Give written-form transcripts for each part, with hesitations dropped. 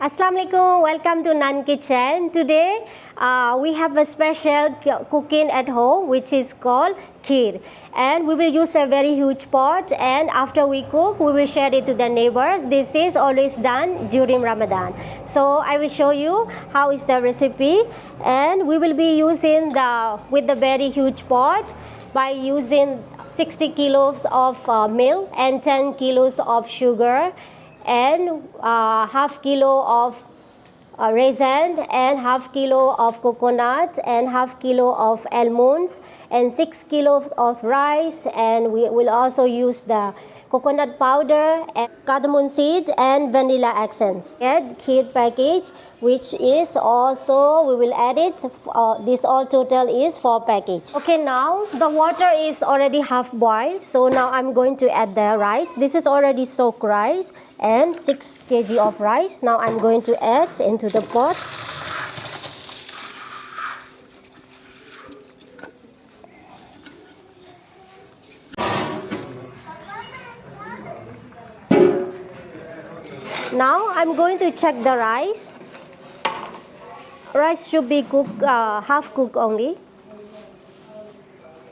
Assalamu alaikum, welcome to Nan Kitchen. Today we have a special cooking at home which is called Kheer, and we will use a very huge pot, and after we cook we will share it to the neighbors. This is always done during Ramadan. So I will show you how is the recipe, and we will be using with the very huge pot by using 60 kilos of milk and 10 kilos of sugar and half kilo of raisin and half kilo of coconut and half kilo of almonds and 6 kilos of rice, and we will also use the coconut powder and cardamom seed and vanilla essence. Add Kheer package, which is also we will add it. This all total is 4 package. Okay, now the water is already half boiled, so now I'm going to add the rice. This is already soaked rice and 6 kg of rice. Now I'm going to add into the pot. Now I'm going to check the rice. Rice should be cooked, half cooked only.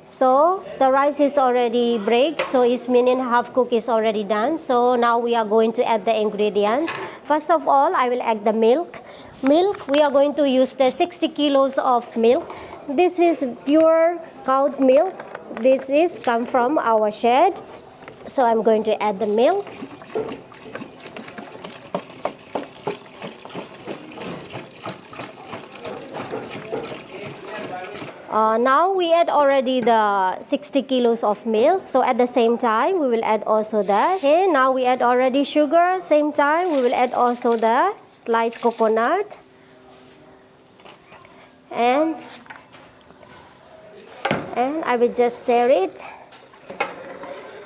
So the rice is already break, so it's meaning half cook is already done. So now we are going to add the ingredients. First of all, I will add the milk. Milk, we are going to use the 60 kilos of milk. This is pure cow milk. This is come from our shed. So I'm going to add the milk. Now we add already the 60 kilos of milk, so at the same time we will add also that. Okay, now we add already sugar, same time we will add also the sliced coconut, and I will just stir it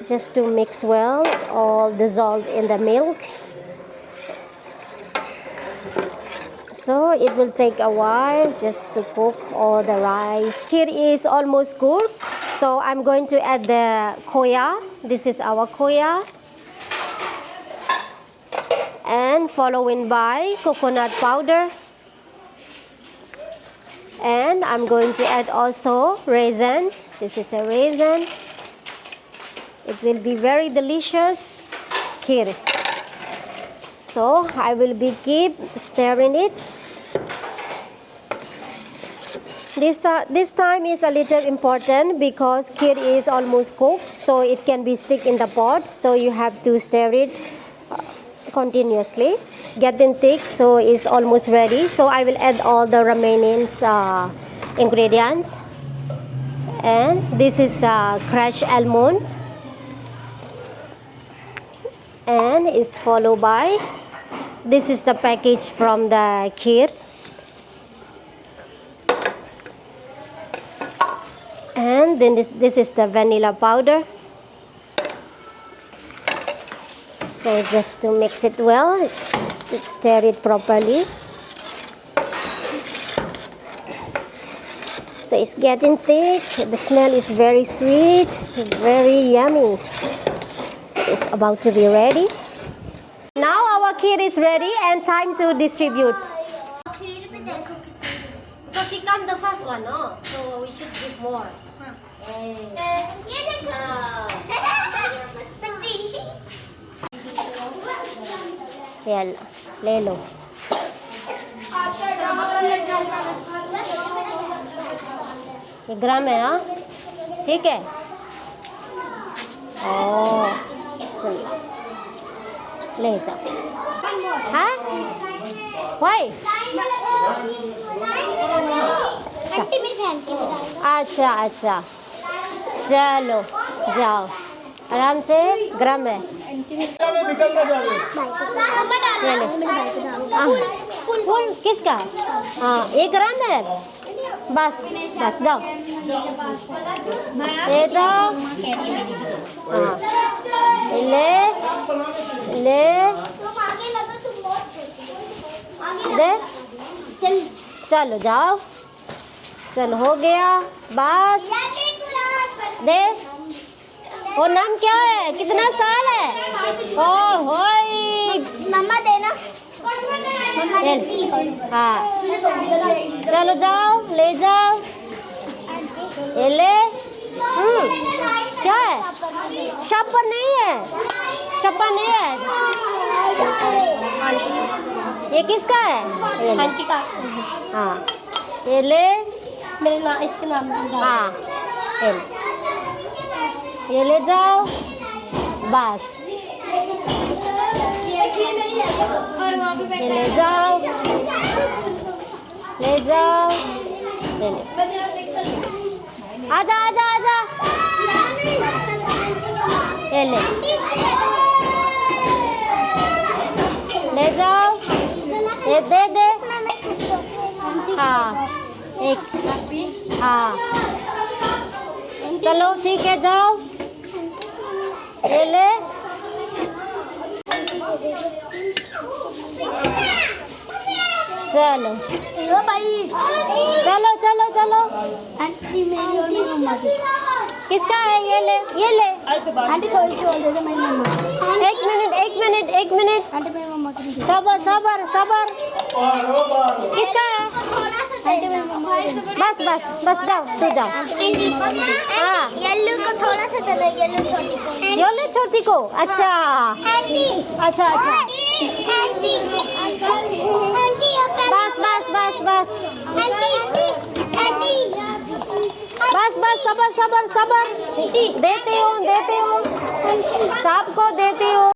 just to mix well, all dissolve in the milk. So it will take a while just to cook all the rice. Here is almost cooked, so I'm going to add the khoya. This is our khoya, and following by coconut powder, and I'm going to add also raisin. This is a raisin. It will be very delicious kheer. So I will be keep stirring it. This time is a little important because kheer is almost cooked, so it can be stick in the pot. So you have to stir it continuously. Getting thick, so it's almost ready. So I will add all the remaining ingredients. And this is crushed almond, and is followed by, this is the package from the kheer, and then this is the vanilla powder. So just to mix it well, to stir it properly. So it's getting thick. The smell is very sweet, very yummy. So it's about to be ready. Now our kheer is ready and time to distribute. So she come the first one, no? So we should give more. Yeah, ले लो. ये ग्राम है ना? ठीक है? Oh, ले जाओ. हाँ? Why? अच्छा अच्छा, चलो जाओ, आराम से. ग्राम है. फुल किसका? हाँ, 1 ग्राम है. बस बस जाओ, ले जाओ. हाँ, ले ले दे. चलो जाओ, चलो हो गया, बस दे. और नाम क्या है? कितना साल है? ओ होई मम्मा देना. हाँ चलो जाओ ले जाओ ये ले क्या है शप्पर नहीं है शप्पर नहीं है ये किसका है ये ले। आंटी का हाँ ये ले मेरे नाम इसके नाम हाँ ये ले जाओ बस और वहाँ पे ये ले जाओ ले जाओ ले ले आजा आजा आजा ये ले ले जाओ ये दे दे हाँ एक हाँ चलो ठीक है जाओ ये ले चलो भाई चलो चलो चलो आंटी मेरी और मेरी मम्मा की किसका है ये ले आंटी थोड़ी सी और दे दे मेरी मम्मा एक मिनट आंटी मेरी मम्मा की सबर सबर सबर किसका है आंटी मेरी मम्मा की बस बस बस जाओ तू जाओ हाँ येलो को थोड़ा सा दे दो येलो छोटी को ये ले छोटी को अच्छा आंटी अच्छा अच्छा आंटी बस बस बस बस आंटी बस बस सबर सबर सबर देती हूँ सबको देती हूँ